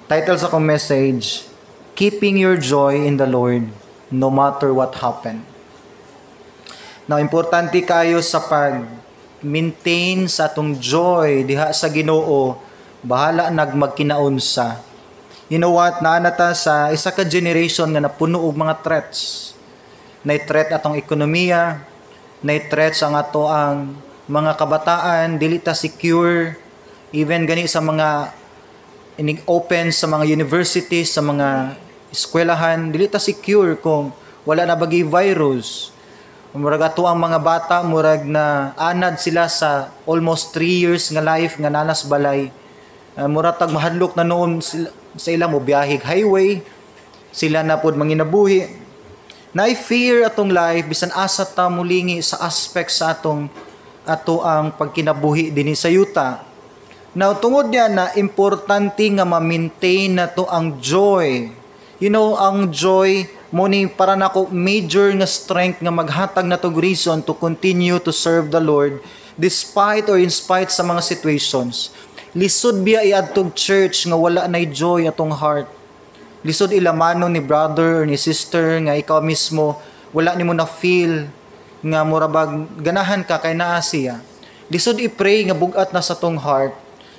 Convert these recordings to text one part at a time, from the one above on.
Title sa akong message, Keeping Your Joy in the Lord No Matter What Happen. Now, importante kayo sa pag-maintain sa atong joy diha sa Ginoo, bahala magkinaunsa. You know what? Naanata sa isa ka generation nga napuno og mga threats. Nay-threat atong ekonomiya, nay-threats ang ato ang mga kabataan, dili ta secure, even gani sa mga open sa mga universities, sa mga eskwelahan, dili ta secure kung wala na bagi virus. Murag ato ang mga bata, murag na anad sila sa almost 3 years nga life nga nanas balay. Murag tag mahadlok na noon sa ilang mo biyahig highway, sila na pod manginabuhi. Na fear atong life bisan asa ta mulingi sa aspect sa ato ang pagkinabuhi dinhi sa yuta. Now tungod niya na importante nga ma-maintain nato ang joy. You know, ang joy mo ni para nako major nga strength nga maghatag natog reason to continue to serve the Lord despite or in spite sa mga situations. Lisod biya iadtog church nga wala nay joy atong heart. Lisod ilamano ni brother or ni sister nga ikaw mismo wala nimo na feel nga murabag ganahan ka kay naa siya. Lisod i-pray nga bugat na sa tong heart.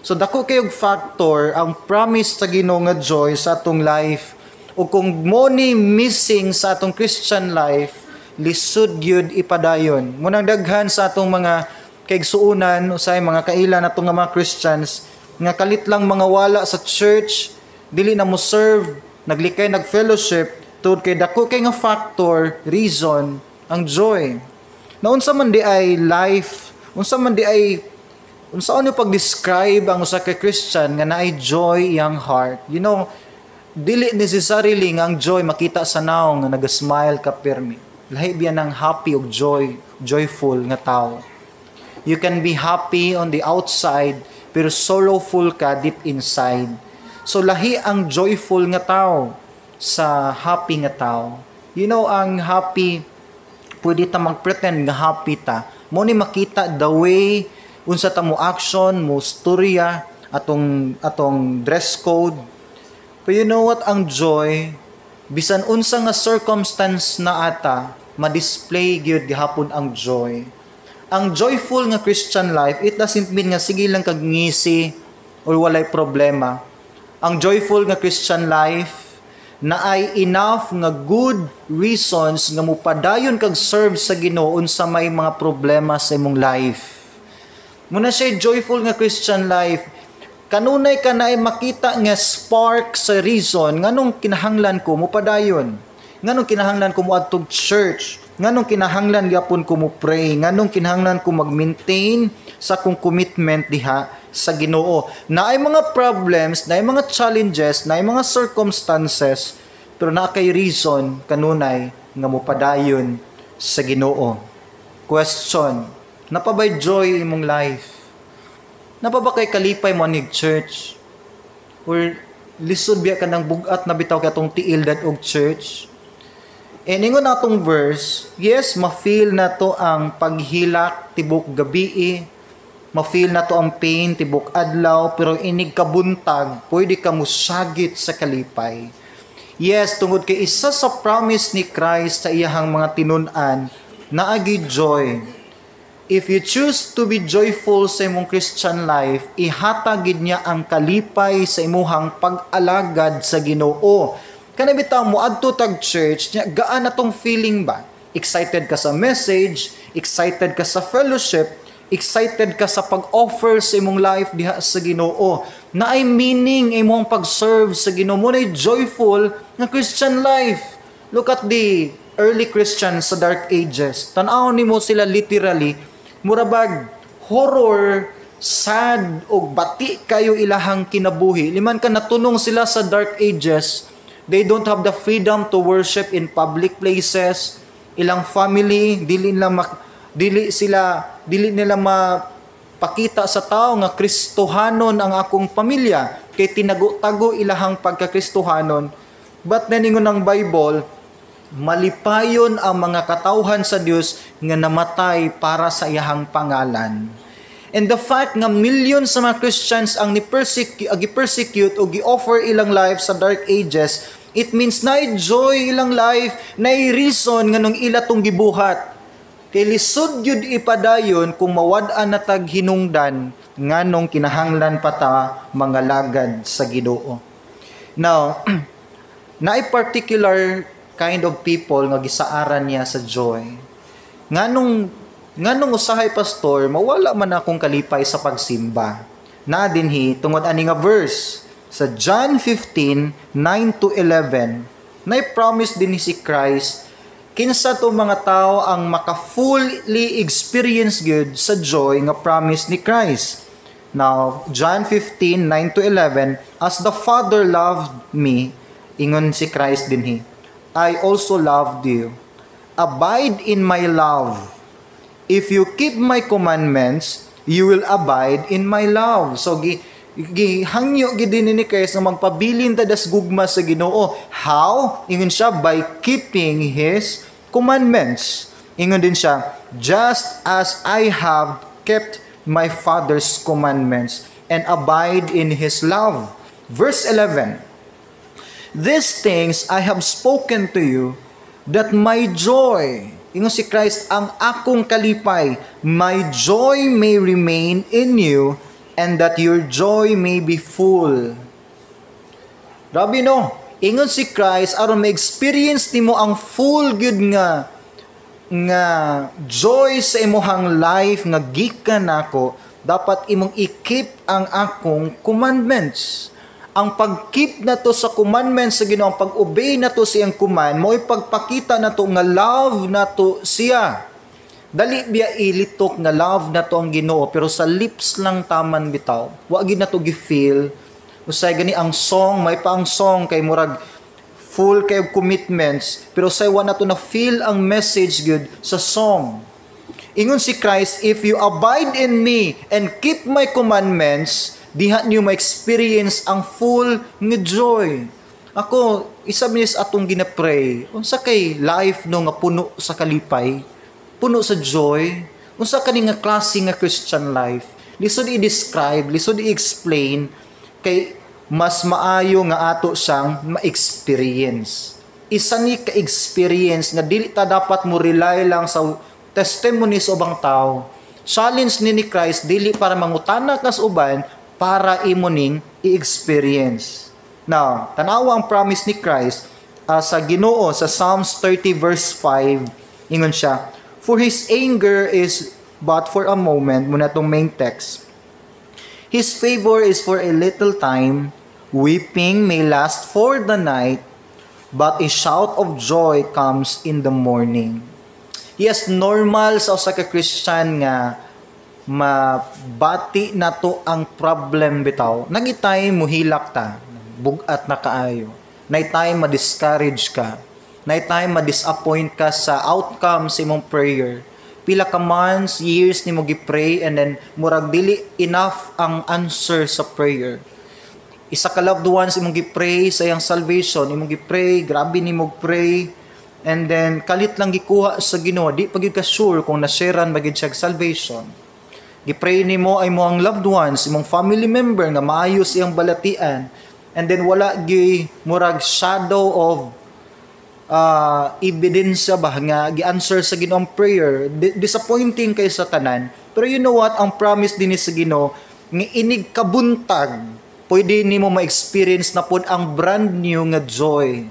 So dako kayog factor ang promise sa Ginoo nga joy sa atong life. O kung mo ni missing sa atong Christian life, lisod gyud ipadayon. Munang daghan sa atong mga kaigsuunan usay mga kaila natong mga Christians nga kalit lang mga wala sa church, dili na mo serve, naglikay nagfellowship tungod kay dako kay nga factor, reason ang joy. Na unsa man di ay life, unsa man di ay unsaon yung pag-describe ang usa ka Christian nga naay joy iyang heart. You know, dili necessarily nga ang joy makita sa naong nga naga-smile ka pirmi. Lahi biya ng happy og joyful nga tao. You can be happy on the outside pero sorrowful ka deep inside. So lahi ang joyful nga tao sa happy nga tao. You know, ang happy pwede ta mag-pretend nga happy ta. Mo ni makita the way unsa ta mo action, mo storya, atong dress code. But you know what, ang joy, bisan unsa nga circumstance na ata, ma-display gyud gihapon ang joy. Ang joyful nga Christian life, it doesn't mean nga sige lang kag ngisi or walay problema. Ang joyful nga Christian life na ay enough nga good reasons nga mupadayon kag serve sa Ginoo unsa may mga problema sa imong life. Muna siya joyful nga Christian life, kanunay ka na ay makita nga spark sa reason nganong kinahanglan ko mo padayon, nganong kinahanglan ko mo adtog church, nganong kinahanglan gyapon ko mo pray, nganong kinahanglan ko mag-maintain sa akong commitment diha sa Ginoo. Na ay mga problems, na ay mga challenges, na ay mga circumstances, pero na kay reason kanunay nga mo padayon sa Ginoo. Question, napabay joy imong life? Napaba kay kalipay mo anig church? Or lisod biya ka ng bugat na bitaw katong tiil dat og church? And ingon natong verse, yes, ma-feel na to ang paghilak tibok gabi, ma-feel na to ang pain tibok adlaw, pero inig kabuntag, pwede ka musagit sa kalipay. Yes, tungod kay isa sa promise ni Christ sa iyahang mga tinun-an, naagi joy. If you choose to be joyful sa imong Christian life, ihatagid niya ang kalipay sa imuhang pag-alagad sa Ginoo. Kana bitaw mo adto tag church, nya gaan atong feeling ba? Excited ka sa message, excited ka sa fellowship, excited ka sa pag-offer sa imong life diha sa Ginoo. Na ay meaning imong pag-serve sa Ginoo, mo nay joyful nga Christian life. Look at the early Christians sa Dark Ages. Tan-aw nimo sila literally murabag horror, sad og bati kayo ilahang kinabuhi. Liman ka natunong sila sa Dark Ages. They don't have the freedom to worship in public places. Ilang family dili nila mapakita sa tao nga Kristohanon ang akong pamilya kay tinago-tago ilahang pagka-Kristohanon. But naningon ng Bible, malipayon ang mga katawhan sa Dios nga namatay para sa iyahang pangalan. And the fact nga millions sa mga Christians ang gi-persecute o gi-offer ilang life sa dark ages, it means na joy ilang life, na reason nga nung ila tong gibuhat. Kay lisod yun ipadayon kung mawad-an na tag hinungdan nga nung kinahanglan pa ta mga lagad sa Ginoo. Now, na a particular kind of people nga gisaaran niya sa joy. Nganong usahay pastor, mawala man akong kalipay sa pagsimba. Na dinhi tungod ani nga verse sa John 15:9 to 11, na promise din si Christ kinsa to mga tao ang maka-fully experience good sa joy nga promise ni Christ. Now, John 15:9 to 11, as the Father loved me, ingon si Christ dinhi, I also loved you. Abide in my love. If you keep my commandments, you will abide in my love. So, gihangyo gidin ni Christ na magpabilin ta das gugma sa Ginoo. How? Ingon siya, by keeping His commandments. Ingon din siya, just as I have kept my Father's commandments and abide in His love. Verse 11, these things I have spoken to you, that my joy, ingon si Christ, ang akong kalipay, my joy may remain in you, and that your joy may be full. Grabe no, ingon si Christ, aron ma-experience nimo ang full good nga joy sa imuhang life nga gikan nako, dapat imong i-keep ang akong commandments. Ang pag-keep na to sa commandments sa Ginoo, ang pag-obey na to sa iyang command, mo ipagpakita na to nga love na to siya. Dali biya ilitok nga love na to ang Ginoo, pero sa lips lang taman bitaw. Wa gid na to gi-feel. Usay gani ang song, may pa ang song kay murag full kay commitments, pero say wa na to na feel ang message good sa song. Ingon si Christ, if you abide in me and keep my commandments, diha niyo ma-experience ang full nga joy. Ako, isa minis atong ginapray, unsa kay life no nga puno sa kalipay, puno sa joy, unsa kani nga klase nga Christian life, lisod i-describe, lisod i-explain, kay mas maayo nga ato siyang ma-experience. Isa ni ka-experience nga dili ta dapat mo rely lang sa testimony sa ubang tao. Challenge ni Christ, dili para mangutana kas uban, para imo ning i-experience. Now, tanawa ang promise ni Christ sa Ginoo sa Psalms 30 verse 5. Ingon siya, for His anger is but for a moment, muna itong main text. His favor is for a little time, weeping may last for the night, but a shout of joy comes in the morning. Yes, normal sa usa ka Christian nga mabati na to ang problem bitaw. Nagitay mo hilak ta, bugat na kaayo. Nagitay ma-discourage ka. Nagitay ma-disappoint ka sa outcome sa imong prayer. Pila ka months, years ni mo gi-pray and then murag dili enough ang answer sa prayer. Isa ka loved ones imong gi-pray sa iyang salvation, imong gi-pray, grabe ni mo pray, and then kalit lang gikuha sa Ginoo, di pa gyud ka sure kung na-sharean ba gyud siya salvation. Gipray nimo ay mo ang loved ones, imong family member nga maayos iyang balatian, and then wala gi murag shadow of ebidensya ba nga gi-answer sa Ginoong prayer. Disappointing kay sa tanan. Pero you know what, ang promise din ni sa Ginoo nga inig kabuntag pwede nimo ma-experience na pod ang brand new nga joy.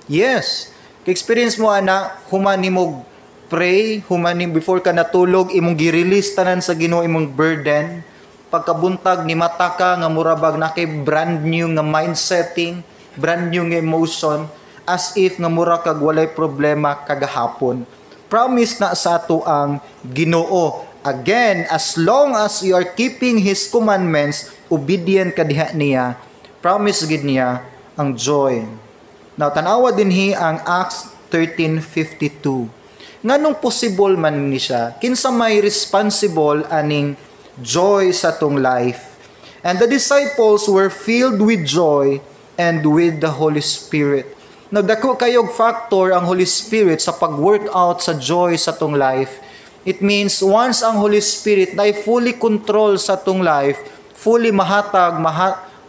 Yes, ka-experience mo ana human nimo pray, humaning before ka natulog, imong gi-release tanan sa Ginoo imong burden. Pagkabuntag ni mata ka nga murabag na kay brand new nga mindsetting, brand new nga emotion, as if nga mura kag walay problema kagahapon. Promise na sa ato ang Ginoo. Again, as long as you are keeping His commandments, obedient ka diha niya, promise gid niya ang joy. Now, tanawa dinhi ang Acts 13:52. Nganong possible man ni siya? Kinsa may responsible aning joy sa tong life? And the disciples were filled with joy and with the Holy Spirit. Nagdako kayog factor ang Holy Spirit sa pag-work out sa joy sa tong life. It means once ang Holy Spirit na fully control sa atong life, fully mahatag,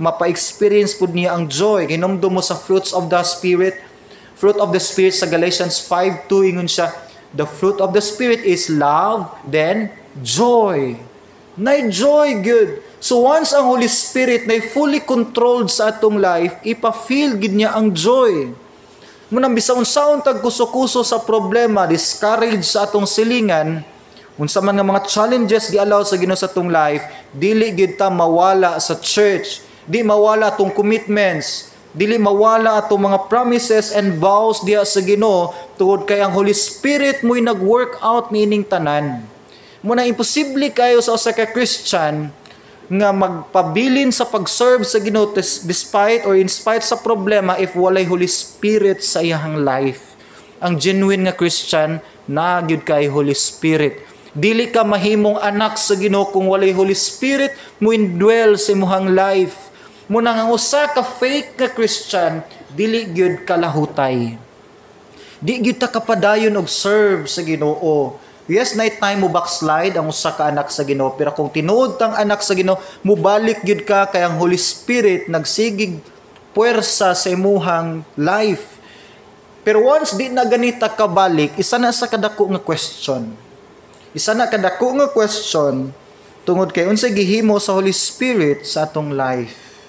mapa-experience po niya ang joy. Hinumdum mo sa fruits of the Spirit. Fruit of the Spirit sa Galatians 5:2, ingon siya, the fruit of the Spirit is love, then joy. Na joy, good. So once ang Holy Spirit na fully controlled sa atong life, ipa-feel gid niya ang joy. Munang bisaon saon tag kuso-kuso sa problema, discourage sa atong silingan, unsa man nga mga challenges gialaw sa Ginoo sa atong life, dili gid ta mawala sa church, di mawala atong commitments, dili mawala atong mga promises and vows diha sa Ginoo tungod kay ang Holy Spirit mo'y nag-work out niining tanan. Muna imposible kayo sa usa ka Christian nga magpabilin sa pag-serve sa Ginoo despite or in spite sa problema if walay Holy Spirit sa iyang life. Ang genuine nga Christian na gyud kay Holy Spirit. Dili ka mahimong anak sa Ginoo kung walay Holy Spirit mo indwell sa imong life. Muna nga usa ka fake nga Christian, dili gyud kalahutay. Di gyud ta kapadayon og serve sa Ginoo. Yes, night time mo backslide ang usa ka anak sa Ginoo, pero kung tinuod tang anak sa Ginoo, mubalik gyud ka kay ang Holy Spirit nagsigig puwersa sa imuhang life. Pero once di na ganita ka balik, isa na sa kadako nga question. Isa na kadako nga question tungod kay unsay gihimo sa Holy Spirit sa atong life.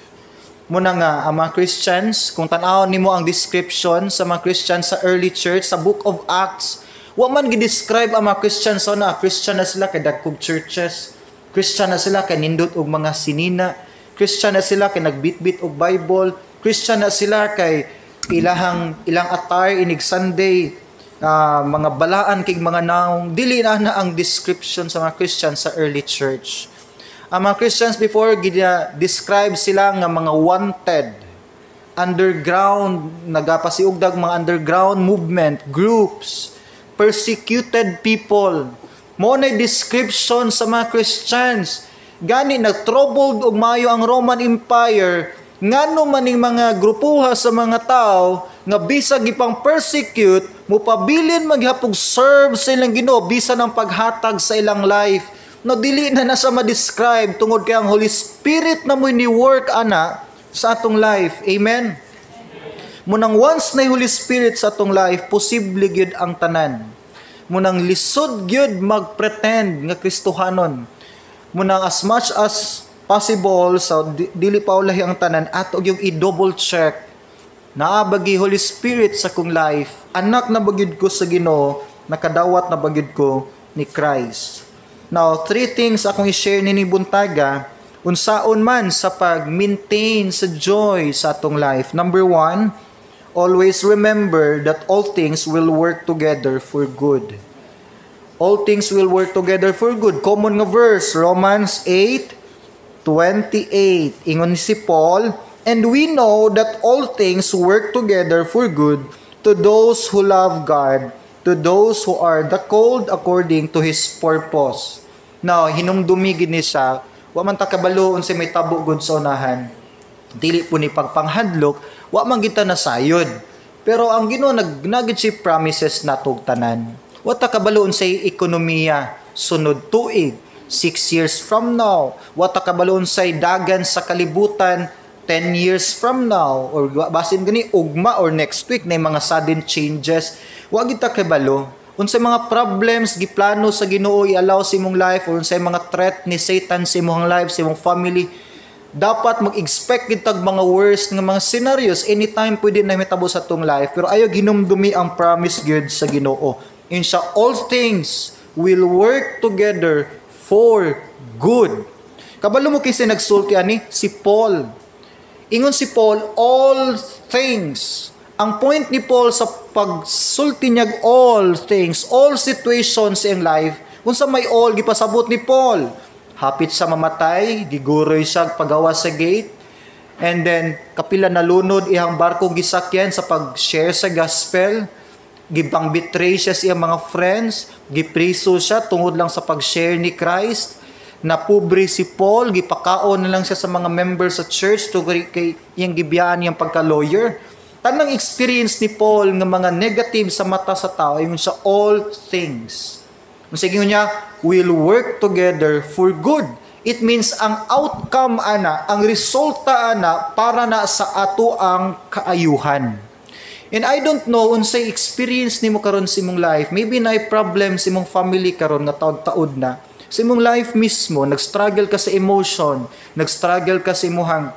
Muna nga ang mga Christians, kung tan-awon nimo ang description sa mga Christians sa early church sa Book of Acts, wa man gi-describe ang mga Christians so na Christian na sila kay dagkog churches, Christian na sila kay nindot og mga sinina, Christian na sila kay nagbitbit og Bible, Christian na sila kay ilang attire inig Sunday, mga balaan kay mga naong. Dili na ang description sa mga Christians sa early church. Ang mga Christians before describe sila nga mga wanted, underground, nagapasiugdag mga underground movement, groups, persecuted people. Mo na description sa mga Christians. Gani nag-troubled og maayo ang Roman Empire. Ngano man ning mga grupuha sa mga tao nga bisag ipang persecute, mupabilin maghapog serve sa ilang Ginoo bisan ang paghatag sa ilang life. No dili na nasa ma-describe tungod kay ang Holy Spirit na mo'y ni-work ana sa atong life. Amen. Munang once na Holy Spirit sa atong life, posible gyud ang tanan. Munang lisod gyud mag-pretend nga Kristohanon. Munang as much as possible sa dili pa ulahi ang tanan ato yung i-double check. Naa bagi Holy Spirit sa kong life. Anak na bagid ko sa Ginoo, nakadawat na bagid ko ni Christ. Now, 3 things akong i-share ni Buntaga unsaon man sa pag-maintain sa joy sa atong life. Number 1, always remember that all things will work together for good. All things will work together for good. Common nga verse, Romans 8:28. Ingon si Paul, and we know that all things work together for good to those who love God, to those who are the called according to His purpose. Now, hinumdumigid ni siya, wa man ta kabalo unsay may tabo gud sa unahan. Dili po ni pagpanghadlok, wa man kita nasayod. Pero ang Ginoo nagnagid si promises natog tanan. Wa ta kabalo unsay ekonomiya sunod tuig, 6 years from now. Wa ta kabalo unsay dagan sa kalibutan 10 years from now, or basin gani ugma or next week na mga sudden changes. Wa kita kabalo unsay mga problems giplano sa Ginoo i-allow sa imong life, or unsay mga threat ni Satan sa imong life, sa imong family. Dapat mag-expect kitag mga worst nga mga scenarios anytime pwede na mitabo sa tong life, pero ayo ginumdumi ang promise gyud sa Ginoo. In siya, all things will work together for good. Kabalo mo kasi nagsulti ani si Paul. Ingon si Paul, all things. Ang point ni Paul sa pagsulti niya all things, all situations in life, unsa may all gipasabot ni Paul. Hapit sa mamatay, giguroy siya pagawa sa gate, and then kapila nalunod iyang barko gisakyan sa pag-share sa gospel, gibang betray siya sa iyang mga friends, gipriso siya tungod lang sa pag-share ni Christ. Napobre si Paul, gipakaon na lang siya sa mga members sa church tungod kay iyang gibiyaan iyang pagka-lawyer. Tanang experience ni Paul ng mga negative sa mata sa tao, yung sa all things. Sige niya, will work together for good. It means ang outcome ana, ang resulta ana para na sa ato ang kaayuhan. And I don't know unsay experience nimo karon sa imong life. Maybe naay problem sa imong family karon nga taud-taud na. Sa imong life mismo, nag-struggle ka sa emotion, nag-struggle ka sa imong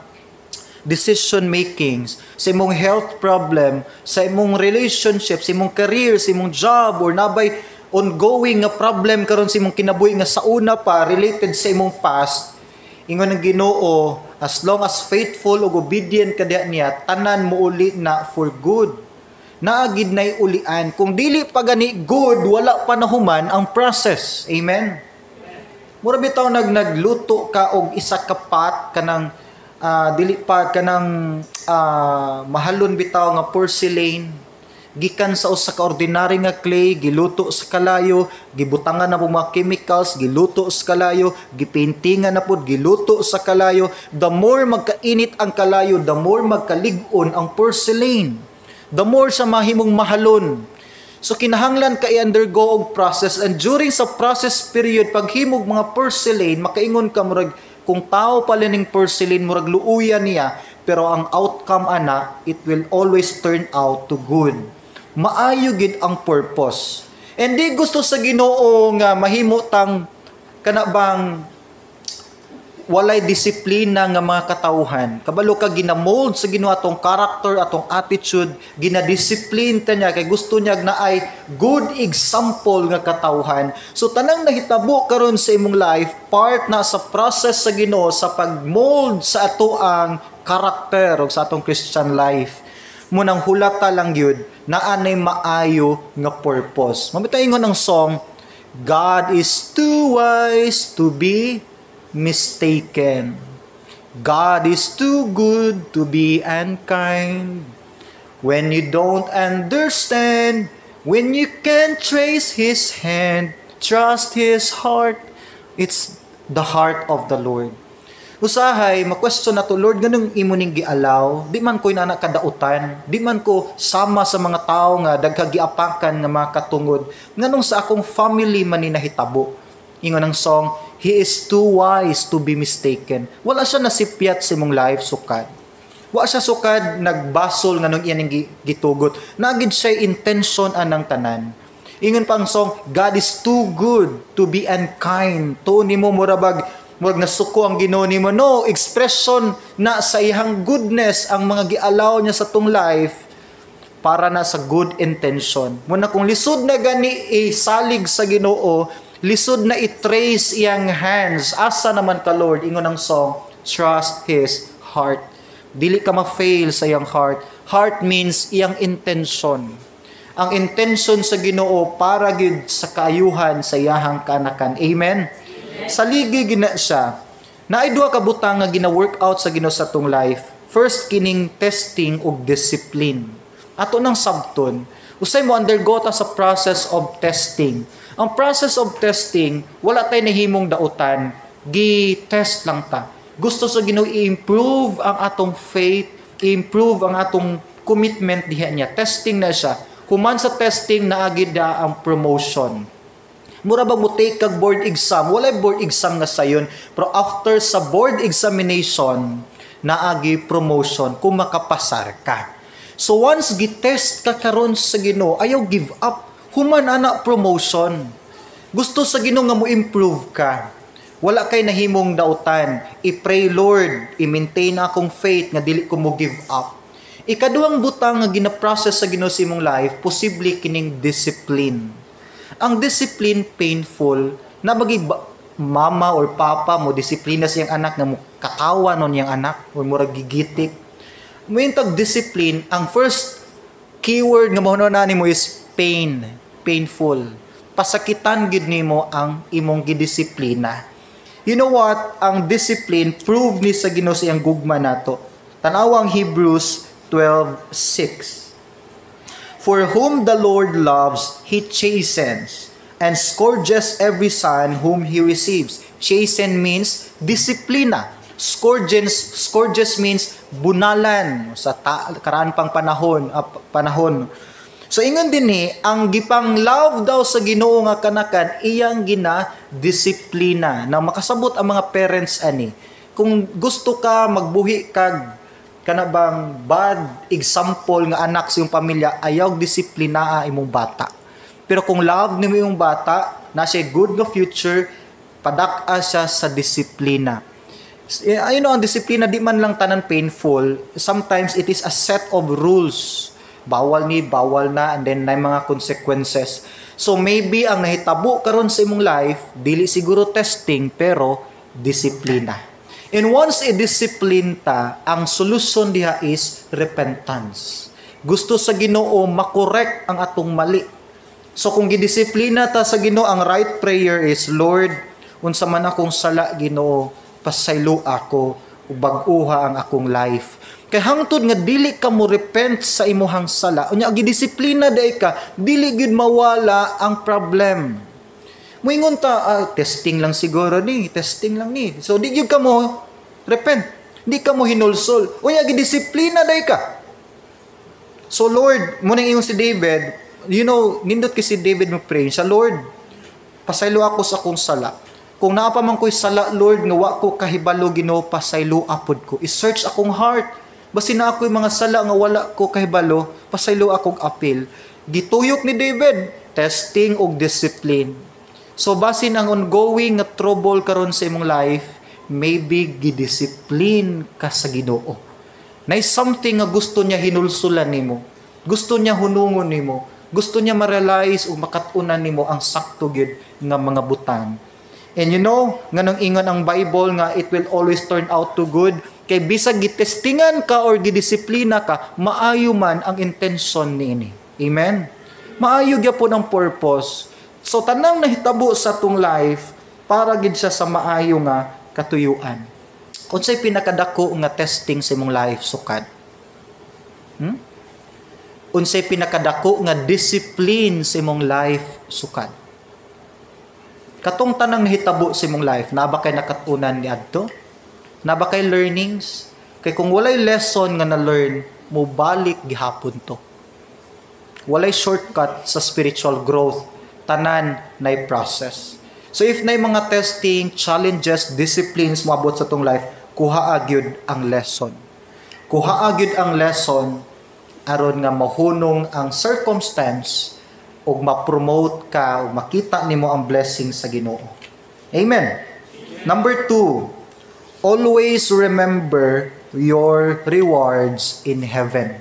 decision makings, sa imong health problem, sa imong relationship, sa imong career, sa imong job, or nabay ongoing nga problem karon sa imong kinabuhi nga sa una pa related sa imong past. Ingon ang Ginoo, as long as faithful ug obedient ka niya, tanan mo uli na for good. Naagid nay ulian. Kung dili pa gani good, wala pa nahuman ang process. Amen. Mura bitaw nagluto ka og isa ka pot kanang dili pa kanang mahalon bitaw nga porcelain, gikan sa usa ka ordinary nga clay, giluto sa kalayo, gibutangan na po mga chemicals, giluto sa kalayo, gipaintingan na po, giluto sa kalayo. The more magkainit ang kalayo, the more magkalig-on ang porcelain, the more sa mahimong mahalon. So kinahanglan ka i-undergo og process, and during sa process period paghimog mga porcelain, makaingon ka murag kung tao pala ning porcelain murag luuyan niya, pero ang outcome ana, it will always turn out to good. Maayo gid ang purpose. And di gusto sa Ginoo nga mahimo tang kana bang walay disiplina nga mga katawhan. Kabalo ka ginamold sa Ginoo atong character, atong attitude, ginadisiplin ta niya kay gusto niya na ay good example nga katawhan. So tanang nahitabo karon sa imong life, part na sa process sa Ginoo sa pagmold sa ato ang character o sa atong Christian life. Munang hulata lang yun na anay maayo nga purpose. Mamitaingon ang song, God is too wise to be mistaken. God is too good to be unkind. When you don't understand, when you can't trace His hand, trust His heart. It's the heart of the Lord. Usahay, ma-question na to, Lord, ganun imo ning gialaw, di man ko inana kadautan, di man ko sama sa mga tao nga dagkagiapakan nga mga katungod, nganong sa akong family man ni nahitabo. Ingon ang song, He is too wise to be mistaken. Wala siya nasipyat sa imong life, sukad. Wala siya sukad, nagbasol nga nung iyan gitugot. Nagid siya intention anang tanan. Ingon pa ang song, God is too good to be unkind. To nimo murabag nasuko ang Ginoo nimo. No, expression na sa iyang goodness ang mga gialaw niya sa tong life para na sa good intention. Muna kung lisod na gani salig sa Ginoo, lisod na i-trace iyang hands. Asa naman ka, Lord? Ingon ang song, trust His heart. Dili ka ma-fail sa iyang heart. Heart means iyang intention. Ang intention sa Ginoo para gid sa kaayuhan sa iyahang kanakan. Amen? Saligi gina siya. Naay duha ka butang nga gina-workout sa Ginoo sa tong life. First, kining testing ug discipline. Ato nang sabton, usay mo undergo ta sa process of testing. Ang process of testing, wala tay nahimong dautan, gi-test lang ta. Gusto sa Ginoo i-improve ang atong faith, i-improve ang atong commitment diha niya. Testing na siya. Human sa testing naagid na ang promotion. Mura ba mo take kag board exam? Wala board exam nga sayon, pero after sa board examination, naagi promotion kung makapasar ka. So once gitest ka karon sa Ginoo, ayaw give up. Human ana promotion. Gusto sa Ginoo nga mo improve ka. Wala kay nahimong dautan. I-pray, Lord, i-maintain akong faith nga dili ko mo give up. Ikaduhang butang nga gina-process sa Ginoo sa imong life, posible kining discipline. Ang discipline painful, na bagi mama or papa mo disiplina siyang anak nga mo katawa non yang anak or murag gigitik. Mo intag discipline, ang first keyword nga mahuna nimo is pain, painful. Pasakitan gid nimo ang imong gidisiplina. You know what? Ang discipline prove ni sa Ginoo sa iyang gugma nato. Tanaw ang Hebrews 12:6. For whom the Lord loves, He chastens, and scourges every son whom He receives. Chasten means disiplina. Scourges means bunalan sa karaan pang panahon. So ingon dinhi ang gipang love daw sa Ginoo nga kanakan iyang gina-disiplina. Na makasabot ang mga parents ani. Kung gusto ka magbuhi kag kanabang bad example nga anak sa iyong pamilya, ayaw disiplinaa imong bata. Pero kung love nimo yung bata, na siya good nga future, padak-a siya sa disiplina. Ayun ang disiplina di man lang tanan painful. Sometimes it is a set of rules. Bawal ni, bawal na, and then may mga consequences. So maybe ang nahitabo karon sa imong life, dili siguro testing, pero disiplina. And once i-discipline ta, ang solution diha is repentance. Gusto sa Ginoo makorek ang atong mali. So kung gidisiplina ta sa Ginoo, ang right prayer is, Lord, unsa man akong sala Ginoo, pasaylo ako, bag-uha ang akong life. Kay hangtod nga dili ka mo repent sa imuhang sala, unya gidisiplina day ka, dili gyud mawala ang problem. Moingon ta, testing lang siguro ni, testing lang ni. So di gyud ka mo repent, di ka mo hinulsol. Unya gidisiplina day ka. So Lord, mo nang ingon si David, nindot kay si David mo pray sa Lord, pasaylo ako sa akong sala. Kung naa pa man ko'y sala, Lord, nga wa ko kahibalo Ginoo, pasaylo apod ko. I-search akong heart. Basi na ako'y mga sala nga wala ko kahibalo, pasaylo akong apil. Gituyok ni David, testing og discipline. So basin ang ongoing nga trouble karon sa imong life, maybe gidiscipline ka sa Ginoo. Nay something nga gusto niya hinulsulan nimo. Gusto niya hunungon nimo. Gusto niya ma-realize o makatunan nimo ang sakto gyud nga mga butang. And nga nang ingon ang Bible nga it will always turn out to good. Kay bisag gitestingan ka or gidisiplina ka, maayo man ang intention niini. Amen? Maayo gyapon ang purpose. So tanang nahitabo sa tong life para gid siya sa maayo nga katuyuan. Unsay pinakadako nga testing sa imong life sukad? Unsay pinakadako nga discipline sa imong life sukad? Katong tanang nahitabo sa imong life, na ba kay nakatunan ni adto? Na ba kay learnings? Kay kung walay lesson nga na-learn, mo balik gihapon to. Walay shortcut sa spiritual growth, tanan nay process. So if nay mga testing, challenges, disciplines moabot sa tong life, kuhaa gyud ang lesson. Kuhaa gyud ang lesson aron nga mahunong ang circumstance ug ma-promote ka ug makita nimo ang blessing sa Ginoo. Amen. Number 2, always remember your rewards in heaven.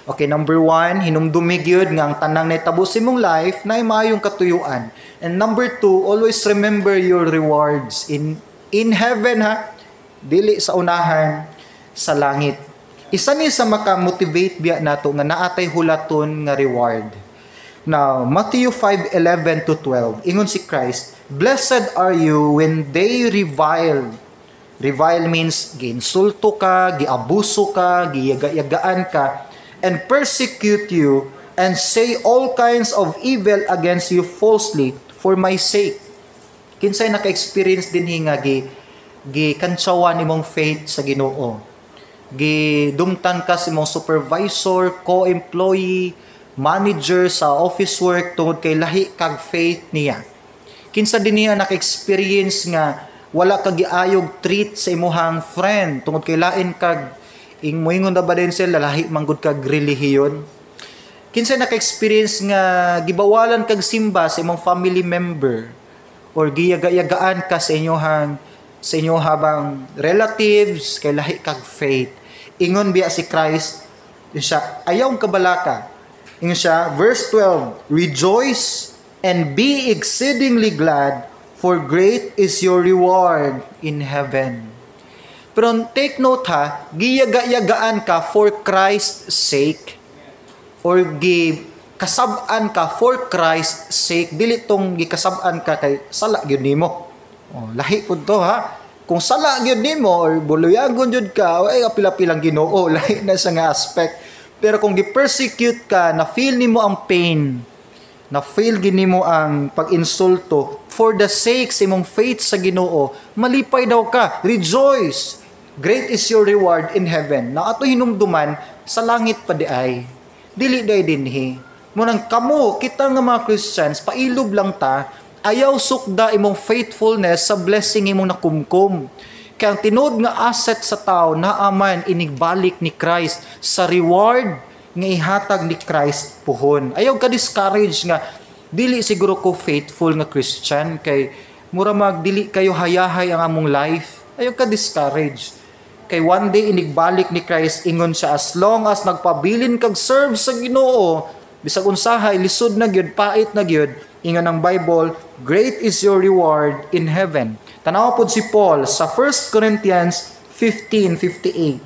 Okay, number 1, hinumdumi gyud nga ang tanang nahitabo sa imong life na maayong katuyuan. And number 2, always remember your rewards in heaven ha. Dili sa unahan, sa langit. Isa ni sa maka-motivate biya nato nga naatay hulaton nga reward. Now, Matthew 5:11 to 12. Ingon si Christ, "Blessed are you when they revile." Revile means giinsulto ka, giabuso ka, giyaga-yagaan ka, and persecute you, and say all kinds of evil against you falsely for my sake. Kinsay naka-experience din nga gikantsawan imong faith sa Ginoo. Gidumtan ka sa imong supervisor, co-employee, manager sa office work tungod kay lahi kag faith niya. Kinsa din niya naka-experience nga wala ka giayog treat sa imuhang friend tungod kay lain kag moingon na ba din sila lahi manggod kag relihiyon. Kinsa naka-experience nga gibawalan kag simba sa imong family member or giyaga-yagaan ka sa inyo habang relatives kay lahi kag faith. Ingon biya si Christ, siya ayaw kabalaka. Ingon siya, verse 12, "Rejoice and be exceedingly glad, for great is your reward in heaven." Pero take note ha, giyaga-yagaan ka for Christ's sake or kasab-an ka for Christ's sake. Dili tong gikasab-an ka kay sala gyud nimo. Lahi pud to ha. Kung sala gyud nimo or buluyagon jud ka, ay apila-pilang Ginoo, lahi na sa nga aspect. Pero kung gi-persecute ka, na feel nimo ang pain, na feel ginimo ang pag-insulto for the sake sa imong faith sa Ginoo, malipay daw ka. Rejoice. Great is your reward in heaven. Na ato hinumduman sa langit pa di ay. dili day dinhi. Munang kamo, kita nga mga Christians, pailob lang ta, ayaw sukda imong faithfulness sa blessing imong nakumkum. Kaya ang tinod nga asset sa tao, naaman inigbalik ni Christ sa reward nga ihatag ni Christ puhon. Ayaw ka discourage nga, dili siguro ko faithful nga Christian, kay mura dili kayo hayahay ang among life. Ayaw ka discourage. Kay one day inigbalik ni Christ, ingon siya, as long as nagpabilin kag serve sa Ginoo, bisag unsahay, lisod na gyud, pait na gyud, ingon ang Bible, great is your reward in heaven. Tanawa pod si Paul sa 1 Corinthians 15:58.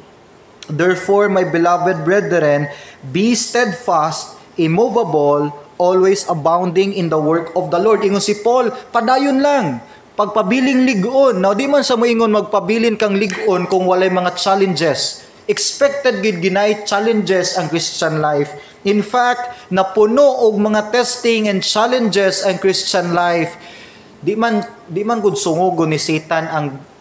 Therefore, my beloved brethren, be steadfast, immovable, always abounding in the work of the Lord. Ingon si Paul, padayon lang, pagpabiling ligon. Now, di man sa moingon magpabilin kang ligon kung walay mga challenges. Expected gid ginay challenges ang Christian life. In fact, napuno og mga testing and challenges ang Christian life. Di man gud sungugon ni Satan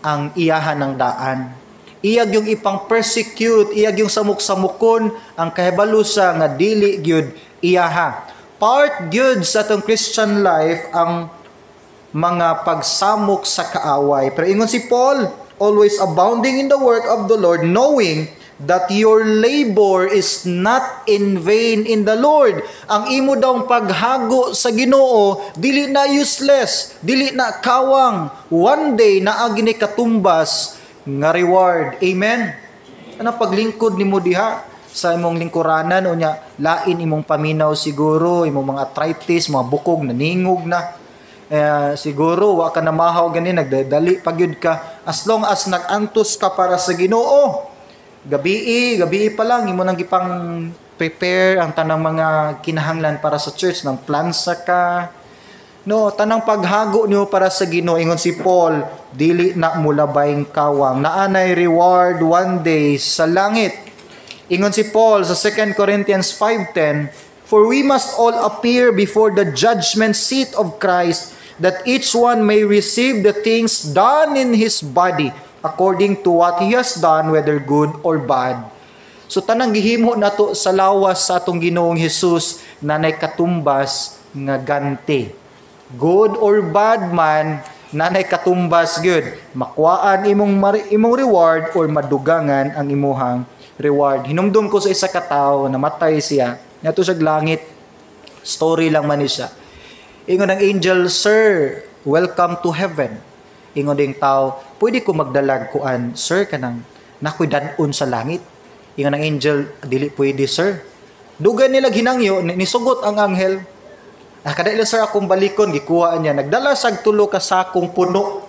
ang iyahan ng daan. Iyag yung ipang persecute, iyag yung samuk-samukon ang kahibalo sa nga dili gyud iyaha. Part gyud sa atong Christian life ang mga pagsamok sa kaaway. Pero ingon si Paul, always abounding in the work of the Lord, knowing that your labor is not in vain in the Lord. Ang imo daw paghago sa Ginoo, dili na useless, dili na kawang. One day naa gini katumbas nga reward. Amen. Ano paglingkod nimo diha sa imong lingkuranan unya, lain imong paminaw siguro, imong mga arthritis, mga bukog naningog na. Siguro wa ka na mahaw gani, nagdadali pagyud ka, as long as nagantos ka para sa Ginoo. Gabi pa lang imo nang gipang prepare ang tanang mga kinahanglan para sa church, ng plansa ka. No, tanang paghago niyo para sa Ginoo, ingon si Paul, dili na mulabayng kawang, naanay reward one day sa langit. Ingon si Paul sa 2 Corinthians 5:10, for we must all appear before the judgment seat of Christ, that each one may receive the things done in his body according to what he has done, whether good or bad. So tanang gihimo nato sa lawas sa atong Ginoong Hesus na nay katumbas nga ganti. Good or bad man, nanay katumbas gyud. Makuhaan imong reward or madugangan ang imuhang reward. Hinumdum ko sa isa ka tawo, namatay siya. Nato sa langit. Story lang man ni siya. Ingon ang angel, sir, welcome to heaven. Ingon ding tao, pwede ko magdalag kuan, sir, kanang nakoy dadun sa langit. Ingon ang angel, dili pwede, sir. Dugan nila ginangyo, nisugot ang anghel. Kadailan, sir, akong balikon, gikuha niya. Nagdala sag tulo ka sakong puno.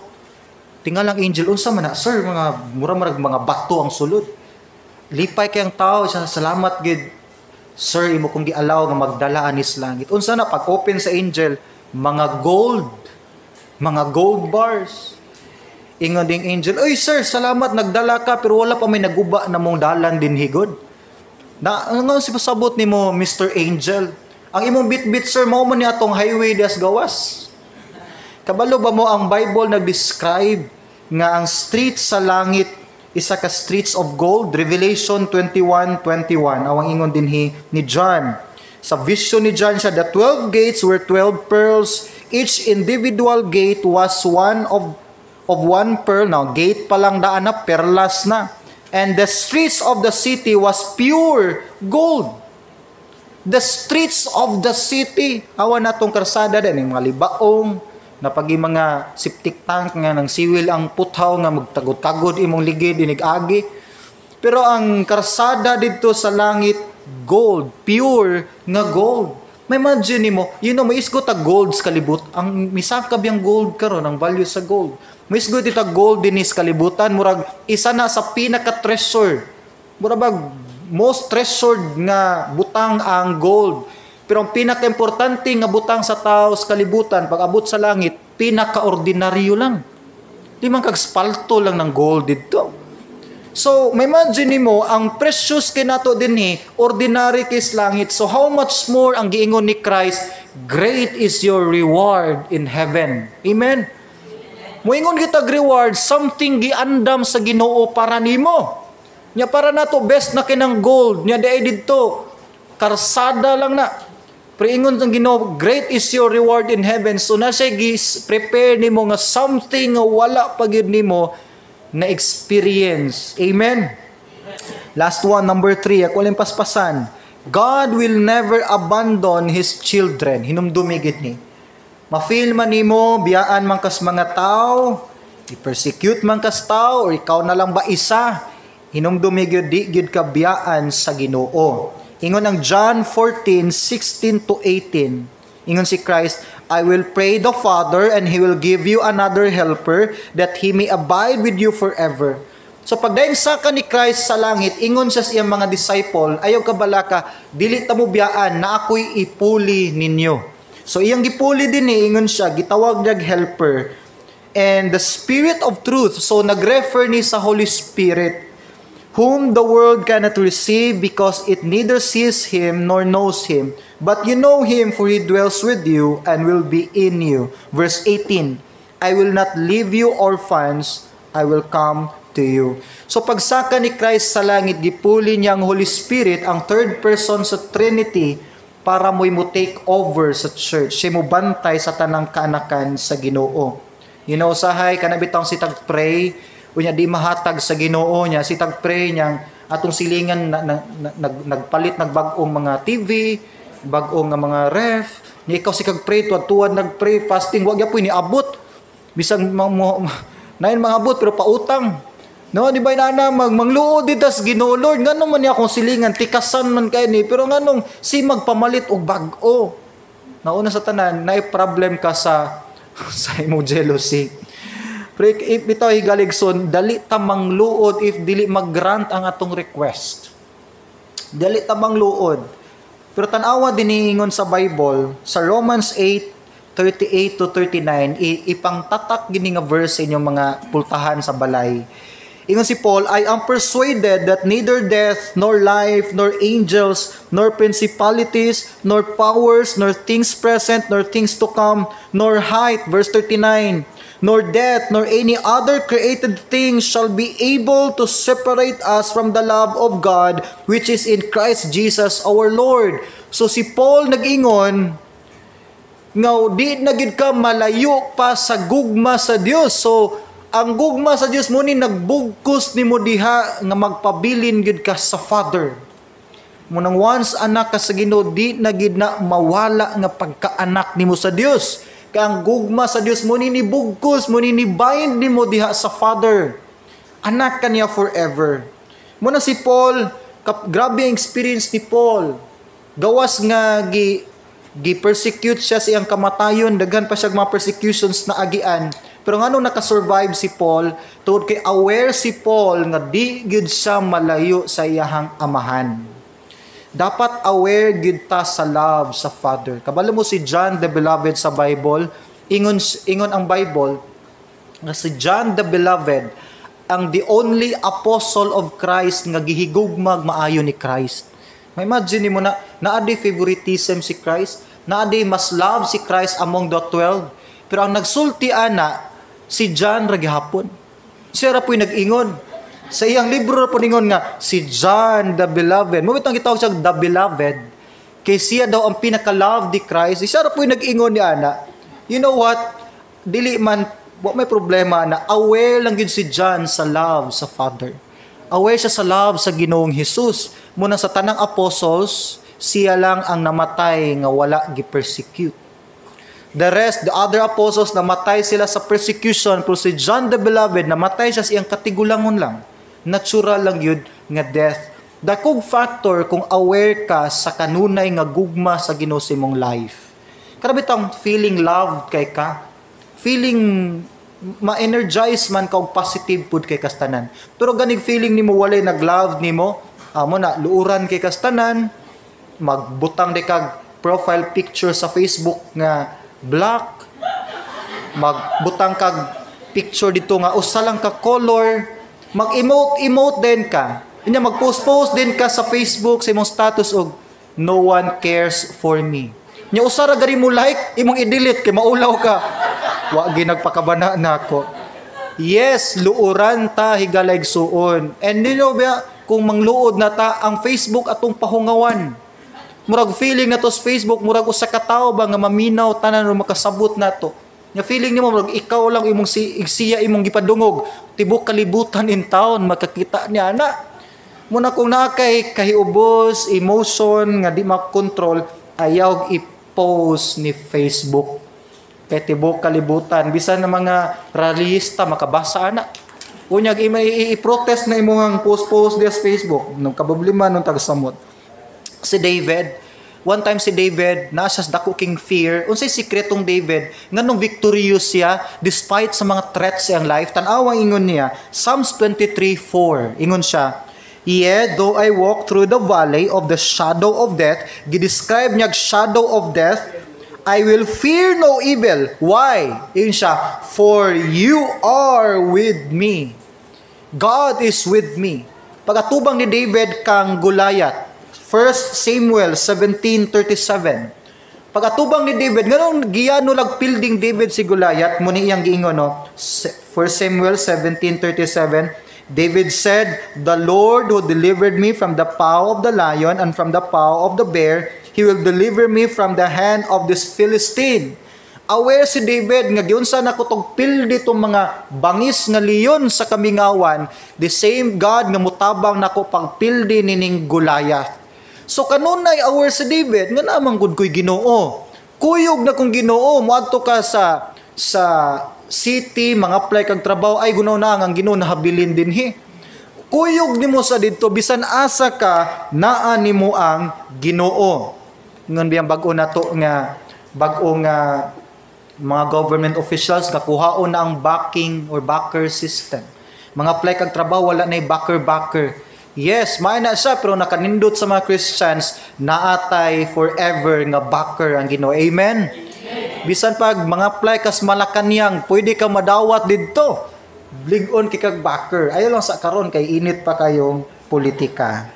Tingal ang angel, unsa man na, sir, mga mura-murag mga bato ang sulod. Lipay kayang tao, salamat gid. Sir, imo kong gialaw nga magdala anis langit. Unsa na pag-open sa angel, mga gold bars. Ingon ding angel, oy sir, salamat nagdala ka, pero wala pa may naguba na mong dalan din higod. Ano si pasabot nimo, Mr. Angel? Ang imong bit-bit sir, mao man ni atong highway das gawas. Kabalo ba mo ang Bible nag-describe nga ang streets sa langit isa ka streets of gold? Revelation 21:21. Awang ingon dinhi ni John. Sa vision ni John siya, the 12 gates were 12 pearls. Each individual gate was one of one pearl. Now, gate pa lang daan na, perlas na. And the streets of the city was pure gold. The streets of the city. Awan na itong karsada din, yung mga libaong, na pagi mga septic tank nga ng siwil ang puthaw nga magtagod-tagod imong ligid, inig-agi. Pero ang karsada dito sa langit, gold, pure nga gold. May imagine mo, may isgot ta gold sa kalibut. Ang misakab yung gold karon, ang value sa gold. May isgot ita gold din sa kalibutan, murag isa na sa pinaka-treasure. Murag most treasured nga butang ang gold. Pero ang pinaka-importante nga butang sa tao sa kalibutan, pag abot sa langit, pinaka-ordinaryo lang. Di man kag spalto lang ng gold dito. So, may imagine mo, ang precious kay nato din ordinary kay sa langit. So, how much more ang giingon ni Christ, great is your reward in heaven. Amen? Moingon kita reward, something giandam sa Ginoo para nimo. Nya para nato best na kinang gold, nya dai didto. karsada lang na. Pero ingon ang Ginoo, great is your reward in heaven. So na siya prepare nimo nga something nga wala pa gyud nimo na experience. Amen. Last one, number 3, ako lang paspasan. God will never abandon His children. Hinumdumi gid ni. Ma-feel man nimo biyaan man kas mga tao, i-persecute man kas tao, or ikaw na lang ba isa, hinumdumi gid di gid ka biyaan sa Ginoo. Ingon ang John 14:16-18. Ingon si Christ, I will pray the Father and He will give you another helper that He may abide with you forever. So pagdayon sa ka ni Christ sa langit, ingon siya sa iyang mga disciple, ayaw ka balaka, dili ta mo biyaan na ako'y ipuli ninyo. So iyang gipuli din ingon siya, gitawag niyag helper. And the Spirit of truth, so nagrefer ni sa Holy Spirit, whom the world cannot receive because it neither sees Him nor knows Him. But you know Him, for He dwells with you and will be in you. Verse 18, I will not leave you orphans, I will come to you. So pagsaka ni Christ sa langit, gipuli niya ang Holy Spirit, ang third person sa Trinity, para mo take over sa church. Siya mo bantay sa tanang kaanakan sa Ginoo. You know, sahay, kanabitang si tag-pray, unya di mahatag sa Ginoo niya, si tag-pray niyang atong silingan nagpalit nagbag-ong mga TV, bag-ong nga mga ref, ni ikaw si kag-pray tuwad nag-pray fasting, wag gyapon ni abot. Bisag nain mga abot pero pautang. No, di ba inana mangluod ditas Ginoo Lord, ngano man niya akong silingan tikasan man kay ni, pero nganong si magpamalit og bag-o. Nauna sa tanan, naay problem ka sa imo jealousy. Pero if ito higaligson, dali ta mangluod if dili mag-grant ang atong request. Dali ta mangluod. Pero tanawa diniingon sa Bible, sa Romans 8:38-39, ipangtatak gini nga verse sa inyong mga pultahan sa balay. Ingon si Paul, I am persuaded that neither death, nor life, nor angels, nor principalities, nor powers, nor things present, nor things to come, nor height, verse 39, nor death, nor any other created thing shall be able to separate us from the love of God, which is in Christ Jesus our Lord. So si Paul nag-ingon, nga di na gid ka malayo pa sa gugma sa Dios. So ang gugma sa Dios mo ni nagbugkos nimo diha nga magpabilin gid ka sa Father. Munang once anak ka sa Ginoo, di na gid na mawala nga pagkaanak nimo sa Dios. Kaya ang gugma sa Dios mo ni bugkos, mo ni bind nimo diha sa Father. Anak ka niya forever. Muna si Paul, grabe ang experience ni Paul. Gawas nga gi-persecute siya sa iyang kamatayon, daghan pa siya mga persecutions na agian. Pero ngano nakasurvive si Paul, tungod kay aware si Paul nga di gyud siya malayo sa iyahang amahan. Dapat aware gyud ta sa love sa Father. Kabalo mo si John the Beloved sa Bible, ingon ang Bible nga si John the Beloved ang the only apostle of Christ nga gihigugmag maayo ni Christ. Imagine mo na naadi favoritism si Christ, naadi mas love si Christ among the 12. Pero ang nagsulti ana si John ra gihapon. Siya ra po'y nag-ingon. Sa iyang libro po ningon nga, si John the Beloved. Mo bitang gitawag siya the Beloved. Kay siya daw ang pinaka-love ni Christ. Siya ra po'y nag-ingon ni ana. You know what? Dili man, may problema na aware lang yun si John sa love sa Father. Aware siya sa love sa Ginoong Jesus. Muna sa tanang apostles, siya lang ang namatay nga wala gi-persecute. The rest, the other apostles, namatay sila sa persecution. Pero si John the Beloved, namatay siya sa iyang katigulangon lang. Natural lang yun nga death. Dakog factor kung aware ka sa kanunay nga gugma sa Ginoo sa imong life. Karabitang feeling loved kay ka. Feeling ma-energize man ka og positive pud kay kastanan. Pero ganig feeling nimo walay nag-love nimo, amo na luuran kay kastanan, magbutang di kag profile picture sa Facebook nga black, magbutang kag picture dito nga usa lang ka color, mag-emote din ka. Inya mag-post din ka sa Facebook sa imong status og no one cares for me. Nya usa ra gari mo like, imong i-delete kay maulaw ka. Wa ginagpakabana nako. Yes, luuran ta higalay suon. And you know ba kung mangluod na ta ang Facebook atong pahungawan. Murag feeling na to sa Facebook, murag usa ka tawo ba nga maminaw tanan o makasabot na to. Nga feeling nimo murag ikaw lang imong siya imong gipadungog, tibok kalibutan in town makakita niya na. Muna kung nakay kahiubos, emotion nga di makontrol, ayaw i-post ni Facebook. Kay tibok kalibutan, bisan na mga rallyista makabasa na. Unyag i-protest na imong post dia sa Facebook, nung kaproblema nung tagsamot. Si David, one time si David, nasa dako king fear, unsay sikretong David, nganong victorious siya, despite sa mga threats sa iyang life, tanawang ingon niya, Psalms 23:4, ingon siya, Yea, though I walk through the valley of the shadow of death, gidescribe niya shadow of death, I will fear no evil. Why? Ingon siya, for you are with me. God is with me. Pagatubang ni David kang Goliath, 1 Samuel 17:37. Pag-atubang ni David, ganun giyano nagpilding David si Goliath, muna iyang giingon, no? 1 Samuel 17:37, David said, The Lord who delivered me from the paw of the lion and from the paw of the bear, He will deliver me from the hand of this Philistine. Aware si David nga giunsa na ko tong pildi tong mga bangis nga leon sa kamingawan, the same God nga mutabang nako pagpildi nining Goliath. So kanunay aware si David nga namang gud ko'y Ginoo. Kuyog na kung Ginoo moadto ka sa city, mga apply kag trabaho, ay gunaw na ang Ginoo nahabilin dinhi. Kuyog nimo sa didto bisan asa ka naa nimo ang Ginoo. Ngon biyang bag-o na to nga bag-o nga mga government officials kakuhaon na ang backing or backer system. Mga apply kag trabaho wala na backer. Yes, may na siya pero nakanindot sa mga Christians naatay forever nga backer ang Ginoo. Amen. Bisan pag mga apply kas Malacañang, pwede ka madawat didto. Blig-on kay kag backer. Ayo lang sa karon kay init pa kayong politika.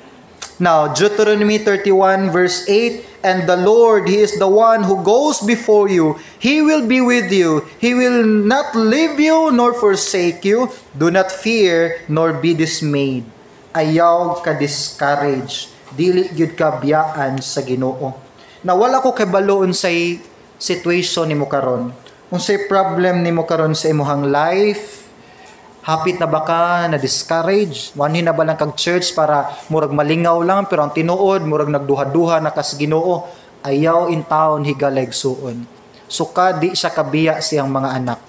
Now, Deuteronomy 31 verse 8, And the Lord, He is the one who goes before you. He will be with you. He will not leave you nor forsake you. Do not fear nor be dismayed. Ayaw ka discourage. Dili gyud ka biyaan sa Ginoo. Na wala ko kay baloon say situation nimo karon. Unsay problem nimo karon sa imong life? Hapit na ba ka na discourage? Wanhi na ba lang kag church para murag malingaw lang pero ang tinuod murag nagduha-duha na kas Ginoo? Ayaw in town higalegsuon. Suka di siya kabiya sa iyang mga anak.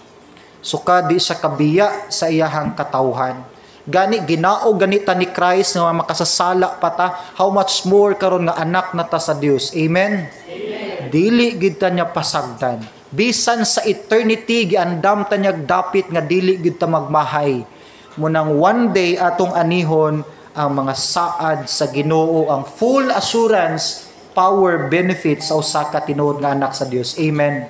Suka di siya kabiya sa iyahang katawhan. Gani ginao ganita ni Christ nga makasasala pa ta, how much more karon nga anak na ta sa Dios. Amen. Dili gid ta niya pasagdan. Bisan sa eternity giandam ta niya dapit nga dili gid ta magmahay. Munang one day atong anihon ang mga saad sa Ginoo, ang full assurance, power, benefits sa usa ka tinuod nga anak sa Dios. Amen.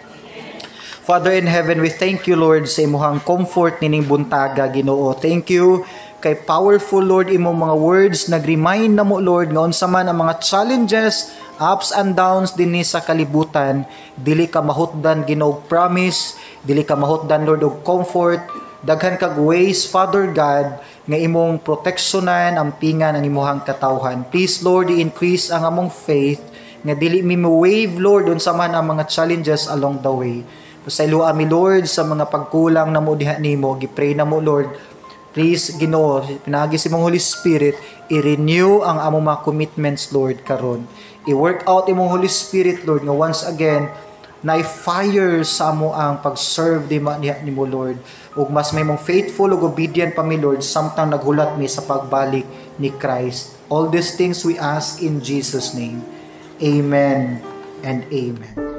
Father in heaven, we thank you, Lord, sa imuhang comfort nining buntaga, Ginoo. Thank you kay powerful, Lord, imong mga words nag-remind na mo, Lord, nga unsa man ang mga challenges, ups and downs dinhi sa kalibutan, dili ka mahutdan Ginoo promise, dili ka mahutdan, Lord, og comfort, daghan kag ways, Father God, nga imong proteksyonan ang pingan ang imuhang katawhan. Please, Lord, increase ang among faith nga dili mi wave, Lord, unsa man ang mga challenges along the way. Pasaylo ami, Lord, sa mga pagkulang na mo diha nimo, gipray na mo, Lord. Please, Ginoo, pinagi si mong Holy Spirit, i-renew ang among mga commitments, Lord, karon. I-work out imong Holy Spirit, Lord, nga once again, na i-fire sa amo ang pag-serve diha nimo, Lord. Ug mas may mong faithful ug obedient pa mi, Lord, samtang naghulat mi sa pagbalik ni Christ. All these things we ask in Jesus' name. Amen and amen.